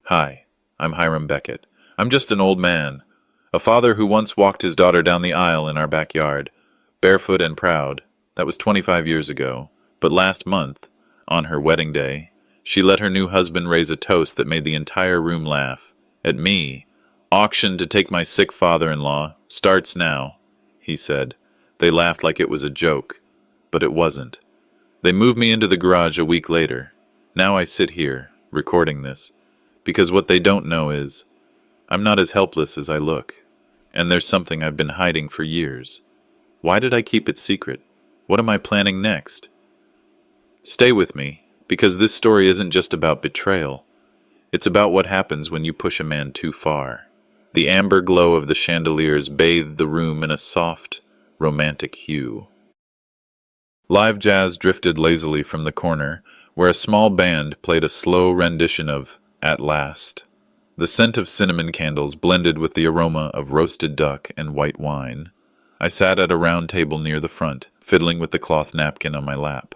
Hi, I'm Hiram Beckett. I'm just an old man, a father who once walked his daughter down the aisle in our backyard, barefoot and proud. That was 25 years ago. But last month, on her wedding day, she let her new husband raise a toast that made the entire room laugh. At me. Auction to take my sick father-in-law starts now, he said. They laughed like it was a joke, but it wasn't. They moved me into the garage a week later. Now I sit here, recording this, because what they don't know is, I'm not as helpless as I look, and there's something I've been hiding for years. Why did I keep it secret? What am I planning next? Stay with me, because this story isn't just about betrayal. It's about what happens when you push a man too far. The amber glow of the chandeliers bathed the room in a soft, romantic hue. Live jazz drifted lazily from the corner, where a small band played a slow rendition of At Last. The scent of cinnamon candles blended with the aroma of roasted duck and white wine. I sat at a round table near the front, fiddling with the cloth napkin on my lap.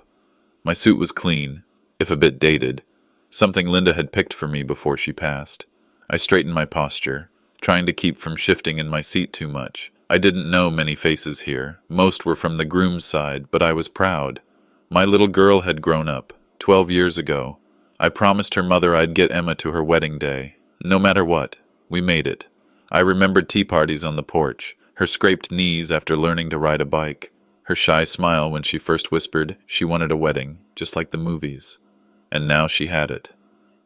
My suit was clean, if a bit dated, something Linda had picked for me before she passed. I straightened my posture, trying to keep from shifting in my seat too much. I didn't know many faces here. Most were from the groom's side, but I was proud. My little girl had grown up, 12 years ago. I promised her mother I'd get Emma to her wedding day. No matter what, we made it. I remembered tea parties on the porch, her scraped knees after learning to ride a bike, her shy smile when she first whispered she wanted a wedding, just like the movies. And now she had it.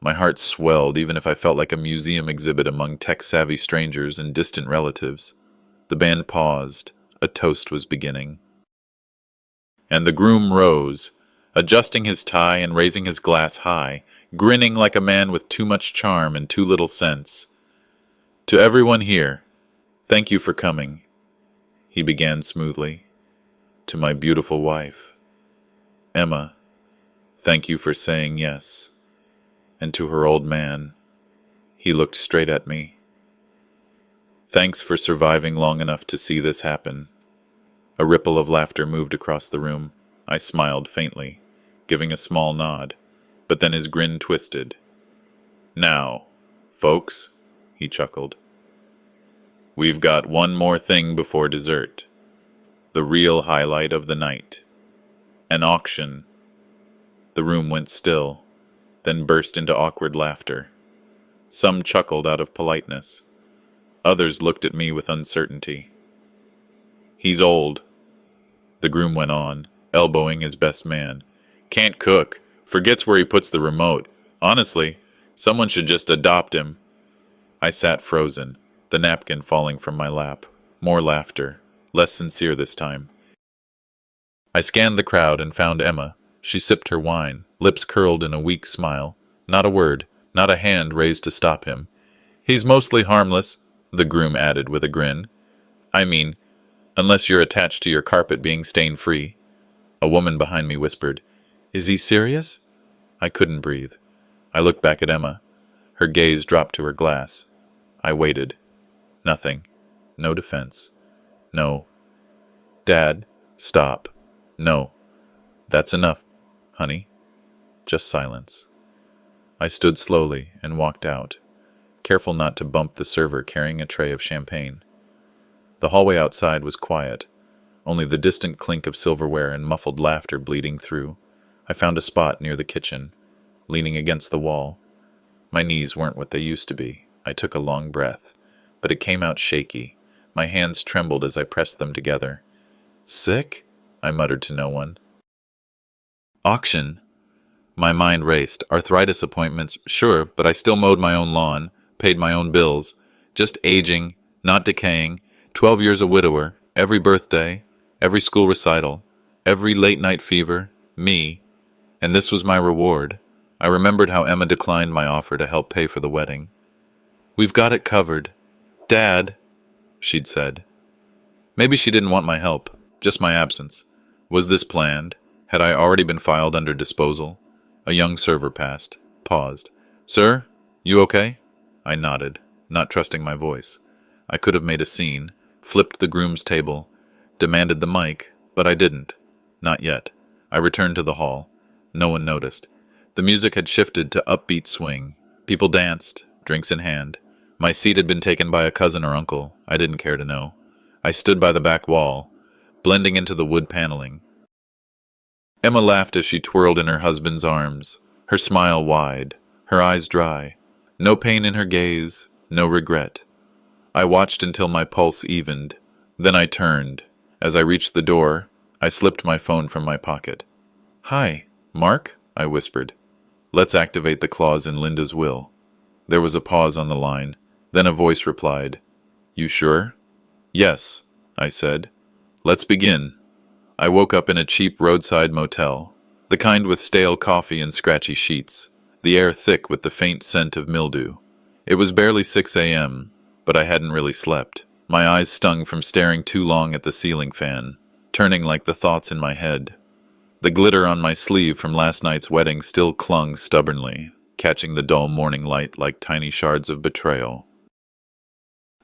My heart swelled even if I felt like a museum exhibit among tech-savvy strangers and distant relatives. The band paused. A toast was beginning. And the groom rose, adjusting his tie and raising his glass high, grinning like a man with too much charm and too little sense. To everyone here, thank you for coming, he began smoothly. To my beautiful wife, Emma, thank you for saying yes. And to her old man, he looked straight at me. Thanks for surviving long enough to see this happen. A ripple of laughter moved across the room. I smiled faintly, giving a small nod, but then his grin twisted. Now, folks, he chuckled. We've got one more thing before dessert. The real highlight of the night. An auction. The room went still, then burst into awkward laughter. Some chuckled out of politeness. Others looked at me with uncertainty. He's old, the groom went on, elbowing his best man. Can't cook, forgets where he puts the remote. Honestly, someone should just adopt him. I sat frozen, the napkin falling from my lap. More laughter, less sincere this time. I scanned the crowd and found Emma. She sipped her wine, lips curled in a weak smile. Not a word, not a hand raised to stop him. He's mostly harmless, the groom added with a grin. I mean, unless you're attached to your carpet being stain-free. A woman behind me whispered, Is he serious? I couldn't breathe. I looked back at Emma. Her gaze dropped to her glass. I waited. Nothing. No defense. No. Dad, stop. No. That's enough, honey. Just silence. I stood slowly and walked out, careful not to bump the server carrying a tray of champagne. The hallway outside was quiet, only the distant clink of silverware and muffled laughter bleeding through. I found a spot near the kitchen, leaning against the wall. My knees weren't what they used to be. I took a long breath, but it came out shaky. My hands trembled as I pressed them together. Sick? I muttered to no one. Auction? My mind raced. Arthritis appointments, sure, but I still mowed my own lawn, paid my own bills. Just aging, not decaying. 12 years a widower. Every birthday, every school recital, every late-night fever. Me. And this was my reward. I remembered how Emma declined my offer to help pay for the wedding. We've got it covered. Dad, she'd said. Maybe she didn't want my help, just my absence. Was this planned? Had I already been filed under disposal? A young server passed, paused. Sir, you okay? I nodded, not trusting my voice. I could have made a scene, flipped the groom's table, demanded the mic, but I didn't. Not yet. I returned to the hall. No one noticed. The music had shifted to upbeat swing. People danced, drinks in hand. My seat had been taken by a cousin or uncle. I didn't care to know. I stood by the back wall, blending into the wood paneling. Emma laughed as she twirled in her husband's arms, her smile wide, her eyes dry. No pain in her gaze, no regret. I watched until my pulse evened. Then I turned. As I reached the door, I slipped my phone from my pocket. "Hi, Mark?" I whispered. "Let's activate the clause in Linda's will." There was a pause on the line. Then a voice replied. "You sure?" "Yes," I said. "Let's begin." I woke up in a cheap roadside motel, the kind with stale coffee and scratchy sheets, the air thick with the faint scent of mildew. It was barely 6 a.m., but I hadn't really slept. My eyes stung from staring too long at the ceiling fan, turning like the thoughts in my head. The glitter on my sleeve from last night's wedding still clung stubbornly, catching the dull morning light like tiny shards of betrayal.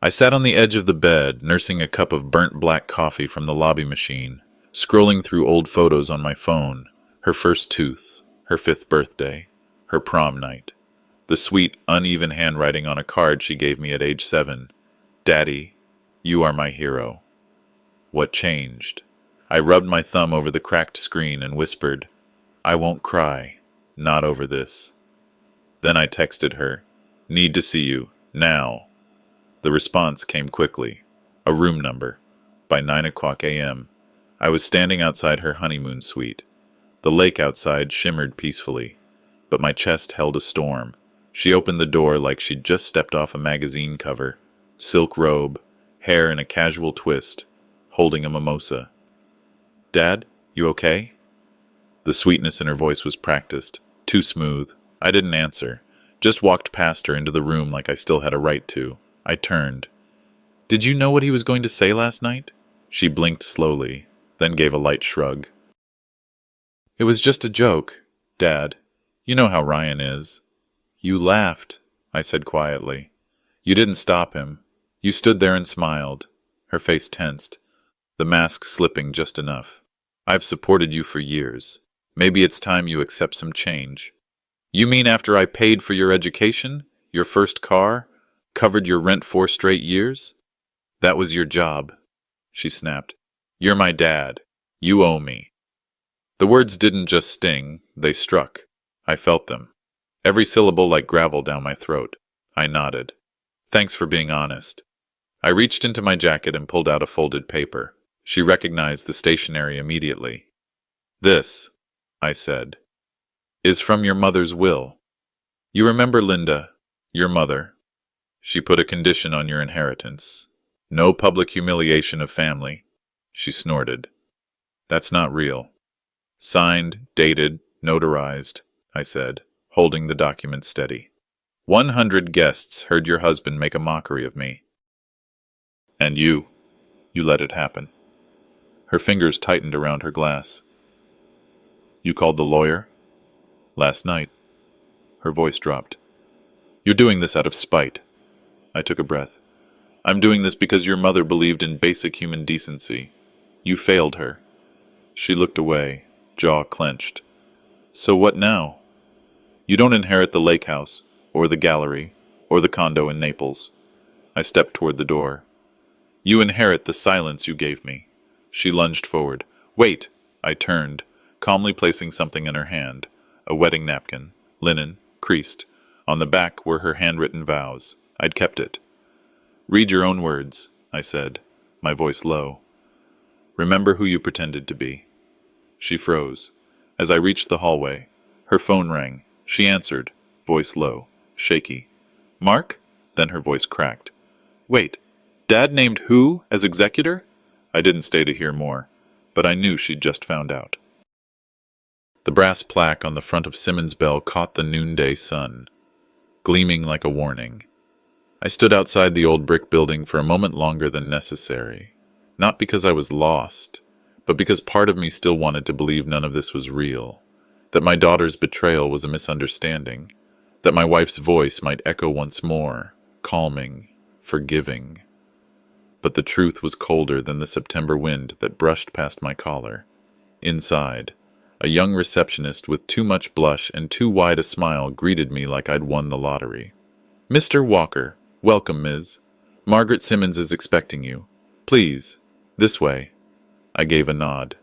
I sat on the edge of the bed, nursing a cup of burnt black coffee from the lobby machine, scrolling through old photos on my phone, her first tooth, her 5th birthday, her prom night, the sweet, uneven handwriting on a card she gave me at age 7. "Daddy, you are my hero." What changed? I rubbed my thumb over the cracked screen and whispered, "I won't cry, not over this." Then I texted her, "Need to see you, now." The response came quickly, a room number. By 9 o'clock a.m., I was standing outside her honeymoon suite. The lake outside shimmered peacefully, but my chest held a storm. She opened the door like she'd just stepped off a magazine cover, silk robe, hair in a casual twist, holding a mimosa. "Dad, you okay?" The sweetness in her voice was practiced, too smooth. I didn't answer, just walked past her into the room like I still had a right to. I turned. "Did you know what he was going to say last night?" She blinked slowly, then gave a light shrug. "It was just a joke, Dad. You know how Ryan is." "You laughed," I said quietly. "You didn't stop him. You stood there and smiled." Her face tensed, the mask slipping just enough. "I've supported you for years. Maybe it's time you accept some change." "You mean after I paid for your education, your first car, covered your rent 4 straight years?" "That was your job," she snapped. "You're my dad. You owe me." The words didn't just sting, they struck. I felt them. Every syllable like gravel down my throat. I nodded. "Thanks for being honest." I reached into my jacket and pulled out a folded paper. She recognized the stationery immediately. "This," I said, "is from your mother's will. You remember Linda, your mother. She put a condition on your inheritance. No public humiliation of family." She snorted. "That's not real." "Signed, dated, notarized," I said, holding the document steady. 100 guests heard your husband make a mockery of me. And you let it happen." Her fingers tightened around her glass. "You called the lawyer?" "Last night." Her voice dropped. "You're doing this out of spite." I took a breath. "I'm doing this because your mother believed in basic human decency. You failed her." She looked away, jaw clenched. "So what now?" "You don't inherit the lake house, or the gallery, or the condo in Naples." I stepped toward the door. "You inherit the silence you gave me." She lunged forward. "Wait!" I turned, calmly placing something in her hand. A wedding napkin, linen, creased. On the back were her handwritten vows. I'd kept it. "Read your own words," I said, my voice low. "Remember who you pretended to be." She froze. As I reached the hallway, her phone rang. She answered, voice low, shaky. "Mark?" Then her voice cracked. "Wait, Dad named who as executor?" I didn't stay to hear more, but I knew she'd just found out. The brass plaque on the front of Simmons' bell caught the noonday sun, gleaming like a warning. I stood outside the old brick building for a moment longer than necessary, not because I was lost, but because part of me still wanted to believe none of this was real, that my daughter's betrayal was a misunderstanding, that my wife's voice might echo once more, calming, forgiving. But the truth was colder than the September wind that brushed past my collar. Inside, a young receptionist with too much blush and too wide a smile greeted me like I'd won the lottery. Mr. Walker, welcome, Ms. Margaret Simmons is expecting you. Please, this way. I gave a nod.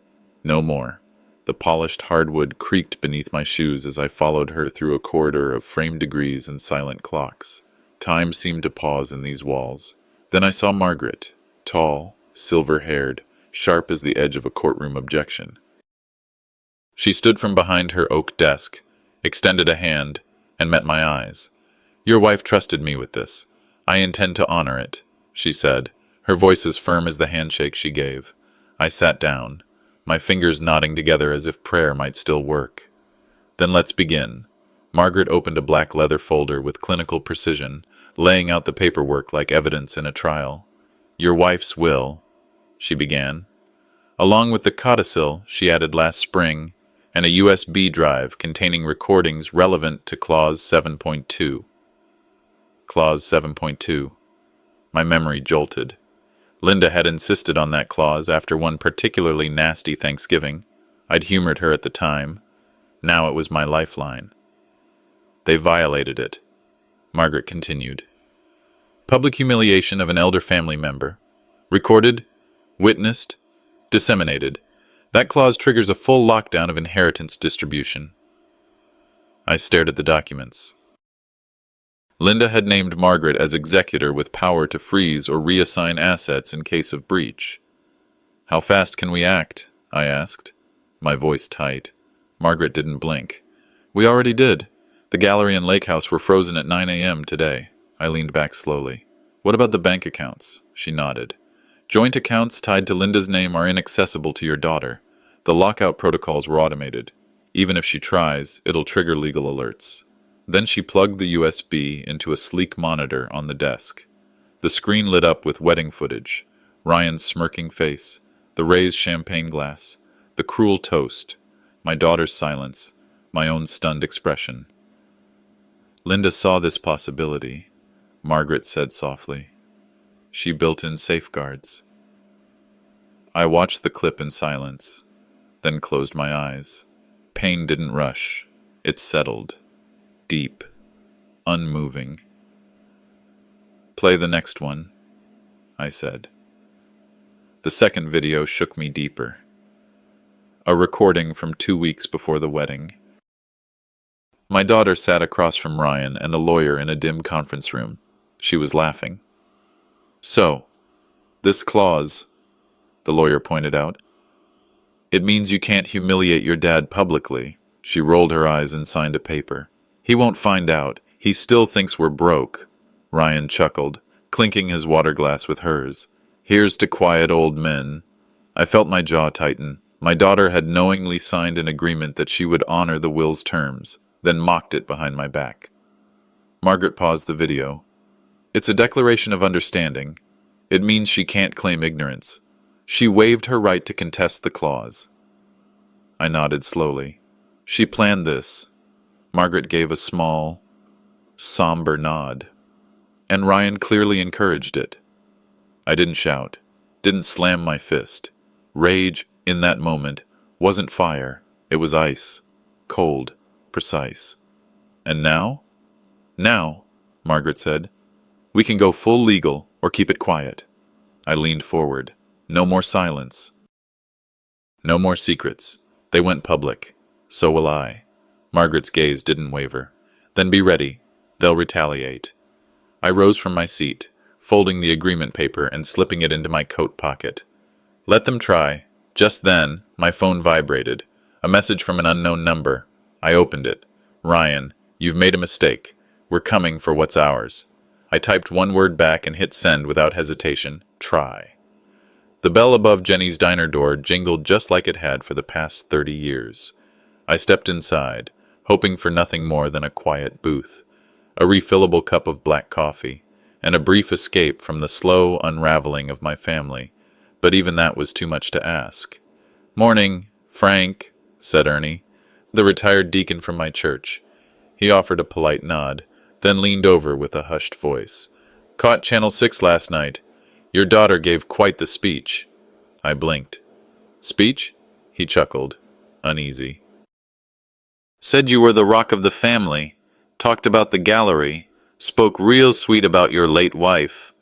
No more. The polished hardwood creaked beneath my shoes as I followed her through a corridor of framed degrees and silent clocks. Time seemed to pause in these walls. Then I saw Margaret, tall, silver-haired, sharp as the edge of a courtroom objection. She stood from behind her oak desk, extended a hand, and met my eyes. Your wife trusted me with this. I intend to honor it, she said, her voice as firm as the handshake she gave. I sat down, my fingers knotting together as if prayer might still work. Then let's begin. Margaret opened a black leather folder with clinical precision, laying out the paperwork like evidence in a trial. Your wife's will, she began. Along with the codicil she added last spring, and a USB drive containing recordings relevant to Clause 7.2. Clause 7.2. My memory jolted. Linda had insisted on that clause after one particularly nasty Thanksgiving. I'd humored her at the time. Now it was my lifeline. They violated it. Margaret continued. Public humiliation of an elder family member. Recorded, witnessed, disseminated. That clause triggers a full lockdown of inheritance distribution. I stared at the documents. Linda had named Margaret as executor with power to freeze or reassign assets in case of breach. How fast can we act? I asked, my voice tight. Margaret didn't blink. We already did. The gallery and lake house were frozen at 9 a.m. today. I leaned back slowly. What about the bank accounts? She nodded. Joint accounts tied to Linda's name are inaccessible to your daughter. The lockout protocols were automated. Even if she tries, it'll trigger legal alerts. Then she plugged the USB into a sleek monitor on the desk. The screen lit up with wedding footage, Ryan's smirking face, the raised champagne glass, the cruel toast, my daughter's silence, my own stunned expression. Linda saw this possibility, Margaret said softly. She built in safeguards. I watched the clip in silence, then closed my eyes. Pain didn't rush. It settled. Deep. Unmoving. Play the next one, I said. The second video shook me deeper. A recording from 2 weeks before the wedding. My daughter sat across from Ryan and a lawyer in a dim conference room. She was laughing. So, this clause, the lawyer pointed out, it means you can't humiliate your dad publicly. She rolled her eyes and signed a paper. He won't find out. He still thinks we're broke. Ryan chuckled, clinking his water glass with hers. Here's to quiet old men. I felt my jaw tighten. My daughter had knowingly signed an agreement that she would honor the will's terms, then mocked it behind my back. Margaret paused the video. It's a declaration of understanding. It means she can't claim ignorance. She waived her right to contest the clause. I nodded slowly. She planned this. Margaret gave a small, somber nod, and Ryan clearly encouraged it. I didn't shout, didn't slam my fist. Rage, in that moment, wasn't fire. It was ice, cold, precise. And now? Now, Margaret said, we can go full legal or keep it quiet. I leaned forward. No more silence. No more secrets. They went public. So will I. Margaret's gaze didn't waver. Then be ready. They'll retaliate. I rose from my seat, folding the agreement paper and slipping it into my coat pocket. Let them try. Just then, my phone vibrated. A message from an unknown number. I opened it. Ryan, you've made a mistake. We're coming for what's ours. I typed one word back and hit send without hesitation. Try. The bell above Jenny's diner door jingled just like it had for the past 30 years. I stepped inside, hoping for nothing more than a quiet booth, a refillable cup of black coffee, and a brief escape from the slow unraveling of my family, but even that was too much to ask. Morning, Frank, said Ernie, the retired deacon from my church. He offered a polite nod, then leaned over with a hushed voice. Caught Channel 6 last night. Your daughter gave quite the speech. I blinked. Speech? He chuckled, uneasy. Said you were the rock of the family. Talked about the gallery. Spoke real sweet about your late wife.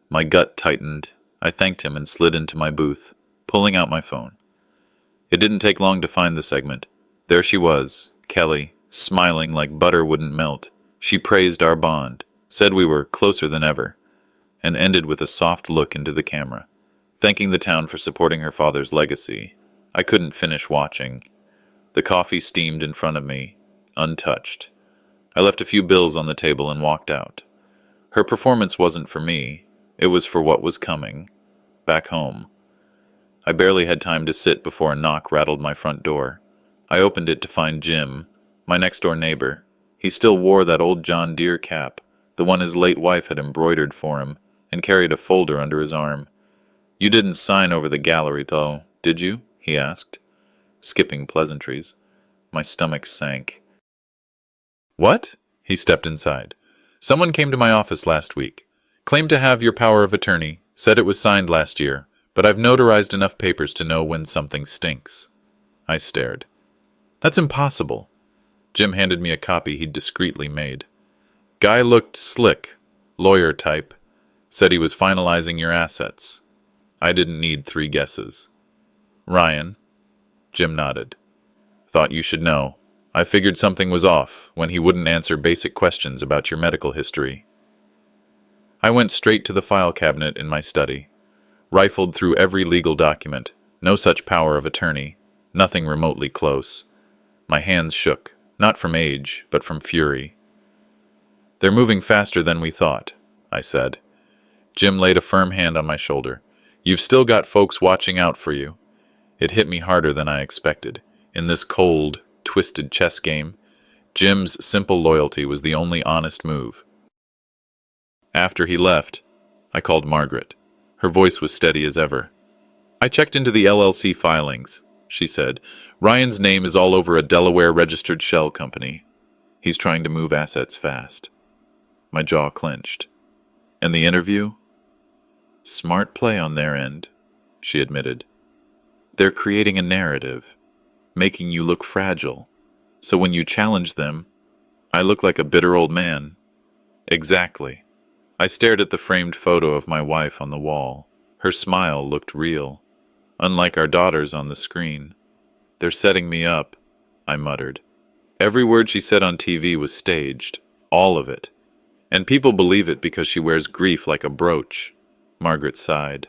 My gut tightened. I thanked him and slid into my booth, pulling out my phone. It didn't take long to find the segment. There she was, Kelly, smiling like butter wouldn't melt. She praised our bond, said we were closer than ever, and ended with a soft look into the camera, thanking the town for supporting her father's legacy. I couldn't finish watching. The coffee steamed in front of me, untouched. I left a few bills on the table and walked out. Her performance wasn't for me. It was for what was coming. Back home. I barely had time to sit before a knock rattled my front door. I opened it to find Jim, my next-door neighbor. He still wore that old John Deere cap, the one his late wife had embroidered for him, and carried a folder under his arm. "You didn't sign over the gallery, though, did you?" he asked, skipping pleasantries. My stomach sank. "What?" He stepped inside. "Someone came to my office last week. Claimed to have your power of attorney, said it was signed last year, but I've notarized enough papers to know when something stinks." I stared. "That's impossible." Jim handed me a copy he'd discreetly made. "Guy looked slick, lawyer type. Said he was finalizing your assets." I didn't need 3 guesses. "Ryan?" Jim nodded. "Thought you should know. I figured something was off when he wouldn't answer basic questions about your medical history." I went straight to the file cabinet in my study. Rifled through every legal document. No such power of attorney. Nothing remotely close. My hands shook, not from age, but from fury. "They're moving faster than we thought," I said. Jim laid a firm hand on my shoulder. "You've still got folks watching out for you." It hit me harder than I expected. In this cold, twisted chess game, Jim's simple loyalty was the only honest move. After he left, I called Margaret. Her voice was steady as ever. "I checked into the LLC filings," she said. "Ryan's name is all over a Delaware-registered shell company. He's trying to move assets fast." My jaw clenched. "And the interview?" "Smart play on their end," she admitted. "They're creating a narrative, making you look fragile. So when you challenge them, I look like a bitter old man." "Exactly." I stared at the framed photo of my wife on the wall. Her smile looked real, unlike our daughters on the screen. "They're setting me up," I muttered. Every word she said on TV was staged, all of it. And people believe it because she wears grief like a brooch. Margaret sighed.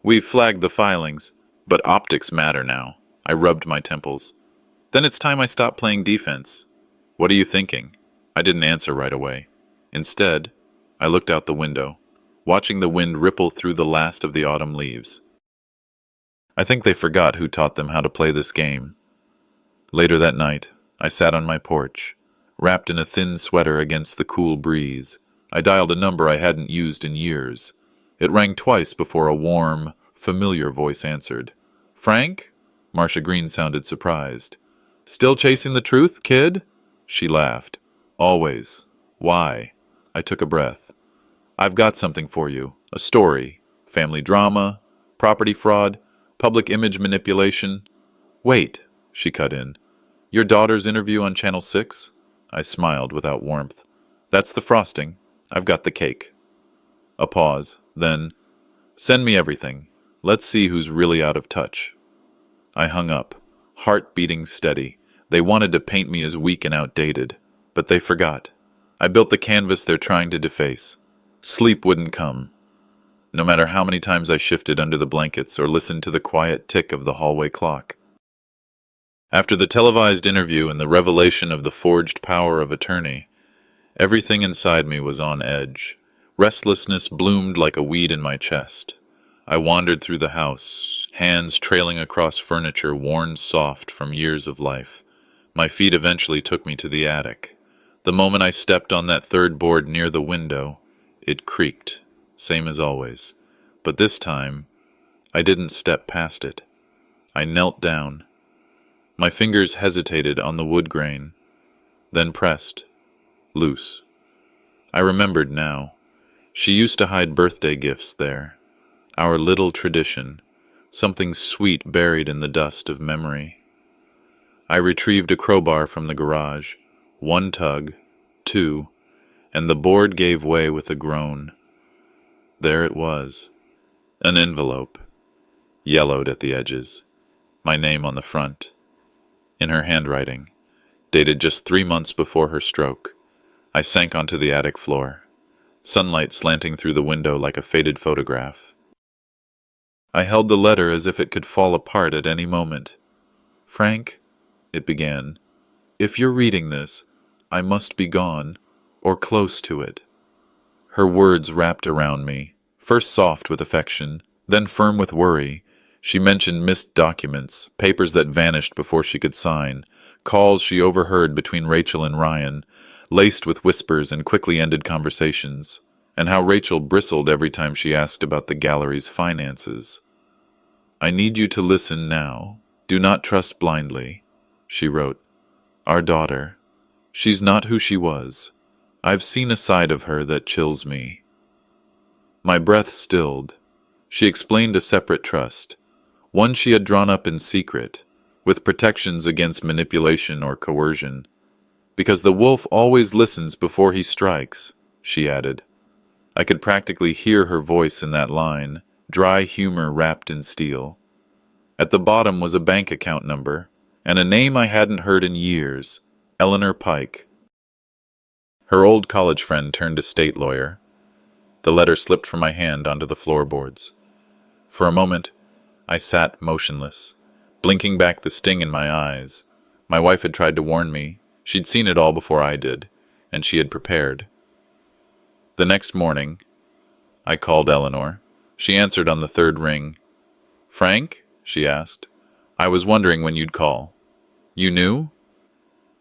"We've flagged the filings, but optics matter now." I rubbed my temples. "Then it's time I stopped playing defense." "What are you thinking?" I didn't answer right away. Instead, I looked out the window, watching the wind ripple through the last of the autumn leaves. I think they forgot who taught them how to play this game. Later that night, I sat on my porch, wrapped in a thin sweater against the cool breeze. I dialed a number I hadn't used in years. It rang twice before a warm, familiar voice answered. "Frank?" Marcia Green sounded surprised. "Still chasing the truth, kid?" She laughed. "Always. Why?" I took a breath. "I've got something for you. A story. Family drama. Property fraud. Public image manipulation." "Wait," she cut in. "Your daughter's interview on Channel 6? I smiled without warmth. "That's the frosting. I've got the cake." A pause. Then, "Send me everything. Let's see who's really out of touch." I hung up, heart beating steady. They wanted to paint me as weak and outdated, but they forgot. I built the canvas they're trying to deface. Sleep wouldn't come, no matter how many times I shifted under the blankets or listened to the quiet tick of the hallway clock. After the televised interview and the revelation of the forged power of attorney, everything inside me was on edge. Restlessness bloomed like a weed in my chest. I wandered through the house, hands trailing across furniture worn soft from years of life. My feet eventually took me to the attic. The moment I stepped on that third board near the window, it creaked, same as always. But this time, I didn't step past it. I knelt down. My fingers hesitated on the wood grain, then pressed, loose. I remembered now. She used to hide birthday gifts there. Our little tradition, something sweet buried in the dust of memory. I retrieved a crowbar from the garage. 1 tug, 2, and the board gave way with a groan. There it was, an envelope, yellowed at the edges, my name on the front, in her handwriting, dated just 3 months before her stroke. I sank onto the attic floor, sunlight slanting through the window like a faded photograph. I held the letter as if it could fall apart at any moment. "Frank," it began, "if you're reading this, I must be gone, or close to it." Her words wrapped around me, first soft with affection, then firm with worry. She mentioned missed documents, papers that vanished before she could sign, calls she overheard between Rachel and Ryan, laced with whispers and quickly ended conversations, and how Rachel bristled every time she asked about the gallery's finances. "I need you to listen now. Do not trust blindly," she wrote. "Our daughter. She's not who she was. I've seen a side of her that chills me." My breath stilled. She explained a separate trust, one she had drawn up in secret, with protections against manipulation or coercion. "Because the wolf always listens before he strikes," she added. I could practically hear her voice in that line, dry humor wrapped in steel. At the bottom was a bank account number, and a name I hadn't heard in years, Eleanor Pike. Her old college friend turned estate lawyer. The letter slipped from my hand onto the floorboards. For a moment, I sat motionless, blinking back the sting in my eyes. My wife had tried to warn me. She'd seen it all before I did, and she had prepared. The next morning, I called Eleanor. She answered on the third ring. "Frank?" she asked. "I was wondering when you'd call." "You knew?"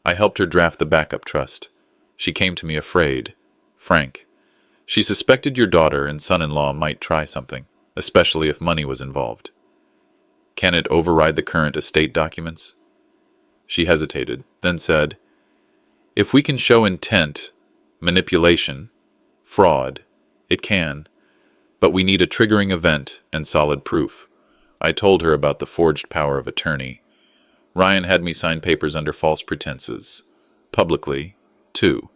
I helped her draft the backup trust. She came to me afraid. "Frank, she suspected your daughter and son-in-law might try something, especially if money was involved. Can it override the current estate documents?" She hesitated, then said, "If we can show intent, manipulation, fraud, it can, but we need a triggering event and solid proof." I told her about the forged power of attorney. Ryan had me sign papers under false pretenses. Publicly, too.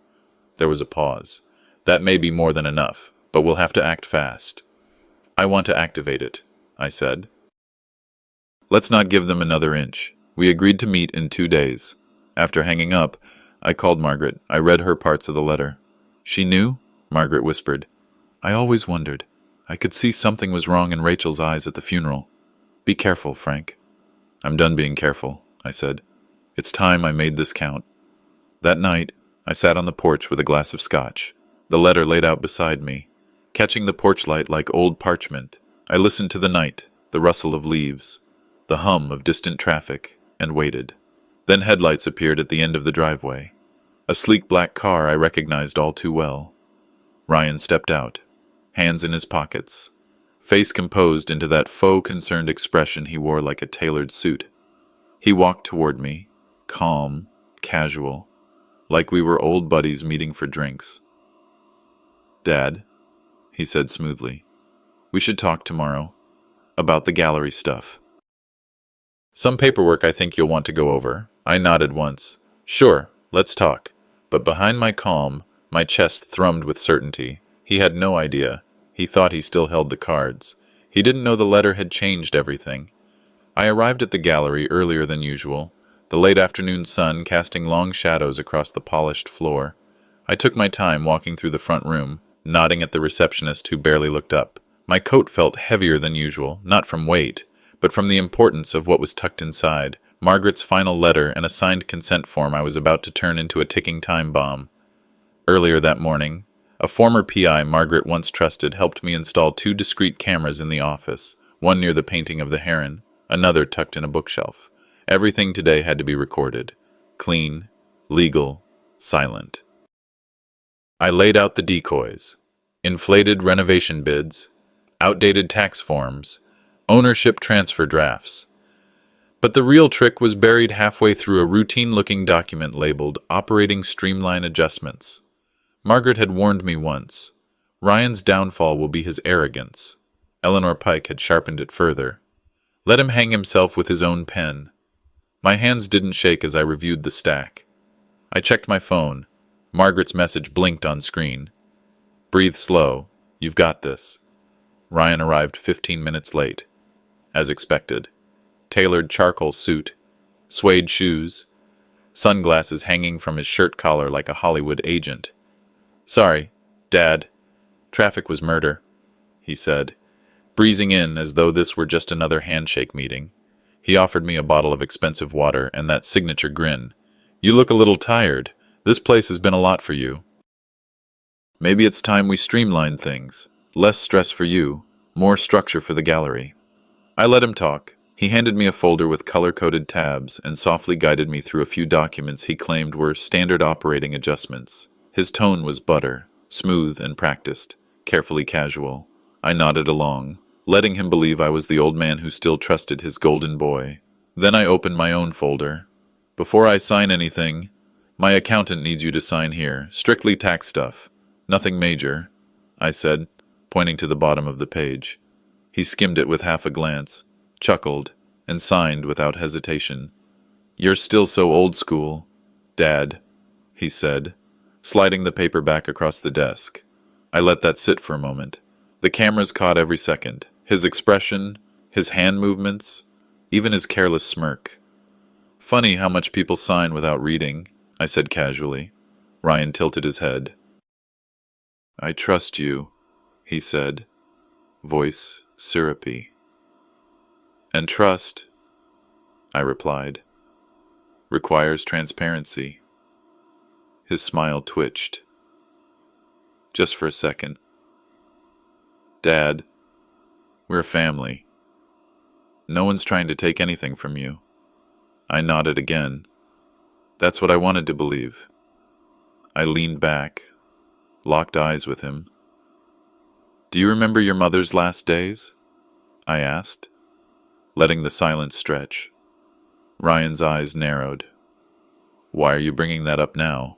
There was a pause. "That may be more than enough, but we'll have to act fast." "I want to activate it," I said. "Let's not give them another inch." We agreed to meet in 2 days. After hanging up, I called Margaret. I read her parts of the letter. "She knew?" Margaret whispered. "I always wondered. I could see something was wrong in Rachel's eyes at the funeral. Be careful, Frank." "I'm done being careful," I said. "It's time I made this count." That night, I sat on the porch with a glass of scotch, the letter laid out beside me. Catching the porch light like old parchment, I listened to the night, the rustle of leaves, the hum of distant traffic, and waited. Then headlights appeared at the end of the driveway. A sleek black car I recognized all too well. Ryan stepped out, hands in his pockets, face composed into that faux concerned expression he wore like a tailored suit. He walked toward me, calm, casual, like we were old buddies meeting for drinks. "Dad," he said smoothly, "we should talk tomorrow, about the gallery stuff. Some paperwork I think you'll want to go over." I nodded once. "Sure, let's talk." But behind my calm, my chest thrummed with certainty. He had no idea. He thought he still held the cards. He didn't know the letter had changed everything. I arrived at the gallery earlier than usual, the late afternoon sun casting long shadows across the polished floor. I took my time walking through the front room, nodding at the receptionist who barely looked up. My coat felt heavier than usual, not from weight, but from the importance of what was tucked inside, Margaret's final letter and a signed consent form I was about to turn into a ticking time bomb. Earlier that morning, a former PI Margaret once trusted helped me install 2 discrete cameras in the office, one near the painting of the heron, another tucked in a bookshelf. Everything today had to be recorded. Clean, legal, silent. I laid out the decoys. Inflated renovation bids, outdated tax forms, ownership transfer drafts. But the real trick was buried halfway through a routine-looking document labeled Operating Streamline Adjustments. Margaret had warned me once. Ryan's downfall will be his arrogance. Eleanor Pike had sharpened it further. Let him hang himself with his own pen. My hands didn't shake as I reviewed the stack. I checked my phone. Margaret's message blinked on screen. Breathe slow. You've got this. Ryan arrived 15 minutes late. As expected. Tailored charcoal suit, suede shoes, sunglasses hanging from his shirt collar like a Hollywood agent. Sorry, Dad. Traffic was murder, he said, breezing in as though this were just another handshake meeting. He offered me a bottle of expensive water and that signature grin. You look a little tired. This place has been a lot for you. Maybe it's time we streamline things. Less stress for you, more structure for the gallery. I let him talk. He handed me a folder with color-coded tabs and softly guided me through a few documents he claimed were standard operating adjustments. His tone was butter, smooth and practiced, carefully casual. I nodded along, letting him believe I was the old man who still trusted his golden boy. Then I opened my own folder. Before I sign anything, my accountant needs you to sign here. Strictly tax stuff. Nothing major, I said, pointing to the bottom of the page. He skimmed it with half a glance, chuckled, and signed without hesitation. You're still so old school, Dad, he said, sliding the paper back across the desk. I let that sit for a moment. The cameras caught every second. His expression, his hand movements, even his careless smirk. Funny how much people sign without reading, I said casually. Ryan tilted his head. I trust you, he said, voice syrupy. And trust, I replied, requires transparency. His smile twitched. Just for a second. Dad, we're a family. No one's trying to take anything from you. I nodded again. That's what I wanted to believe. I leaned back, locked eyes with him. Do you remember your mother's last days? I asked, letting the silence stretch. Ryan's eyes narrowed. Why are you bringing that up now?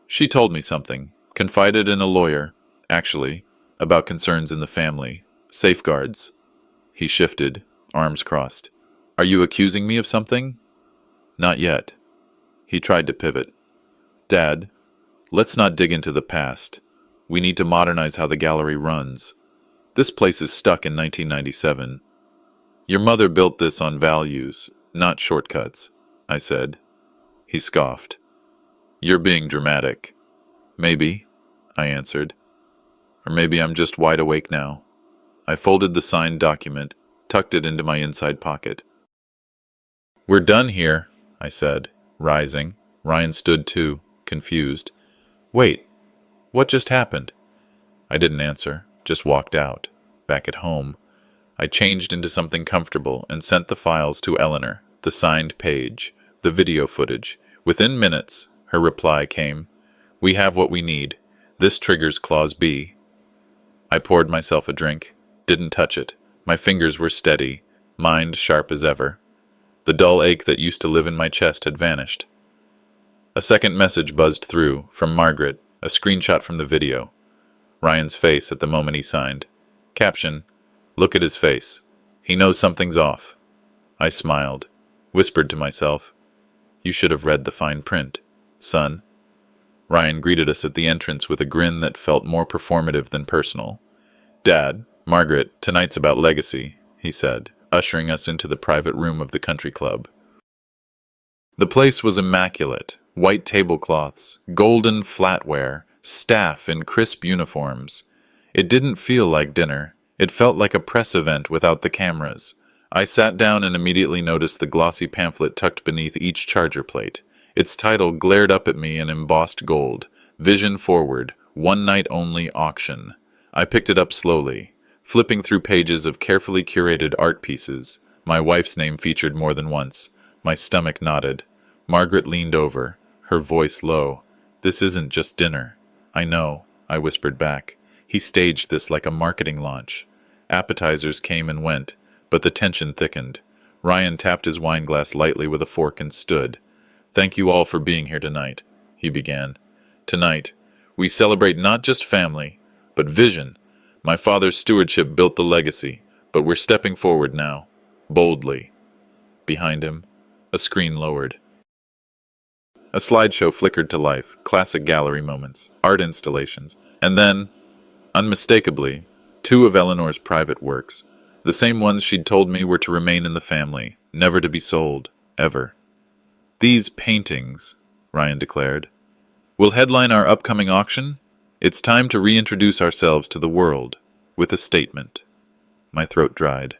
She told me something, confided in a lawyer, actually, about concerns in the family, safeguards. He shifted, arms crossed. Are you accusing me of something? Not yet. He tried to pivot. Dad, let's not dig into the past. We need to modernize how the gallery runs. This place is stuck in 1997. Your mother built this on values, not shortcuts, I said. He scoffed. You're being dramatic. Maybe, I answered. Or maybe I'm just wide awake now. I folded the signed document, tucked it into my inside pocket. We're done here, I said, rising. Ryan stood too, confused. Wait, what just happened? I didn't answer, just walked out. Back at home, I changed into something comfortable and sent the files to Eleanor, the signed page, the video footage. Within minutes, her reply came, We have what we need. This triggers Clause B. I poured myself a drink, didn't touch it. My fingers were steady, mind sharp as ever. The dull ache that used to live in my chest had vanished. A second message buzzed through, from Margaret, a screenshot from the video. Ryan's face at the moment he signed. Caption, Look at his face. He knows something's off. I smiled, whispered to myself, You should have read the fine print, son. Ryan greeted us at the entrance with a grin that felt more performative than personal. Dad, Margaret, tonight's about legacy, he said, ushering us into the private room of the country club. The place was immaculate. White tablecloths, golden flatware, staff in crisp uniforms. It didn't feel like dinner. It felt like a press event without the cameras. I sat down and immediately noticed the glossy pamphlet tucked beneath each charger plate. Its title glared up at me in embossed gold. Vision Forward, One Night Only Auction. I picked it up slowly, flipping through pages of carefully curated art pieces. My wife's name featured more than once. My stomach knotted. Margaret leaned over, her voice low. This isn't just dinner. I know, I whispered back. He staged this like a marketing launch. Appetizers came and went, but the tension thickened. Ryan tapped his wineglass lightly with a fork and stood. Thank you all for being here tonight, he began. Tonight, we celebrate not just family, but vision. My father's stewardship built the legacy, but we're stepping forward now, boldly. Behind him, a screen lowered. A slideshow flickered to life, classic gallery moments, art installations, and then, unmistakably, two of Eleanor's private works, the same ones she'd told me were to remain in the family, never to be sold, ever. "These paintings," Ryan declared, "will headline our upcoming auction. It's time to reintroduce ourselves to the world with a statement." My throat dried.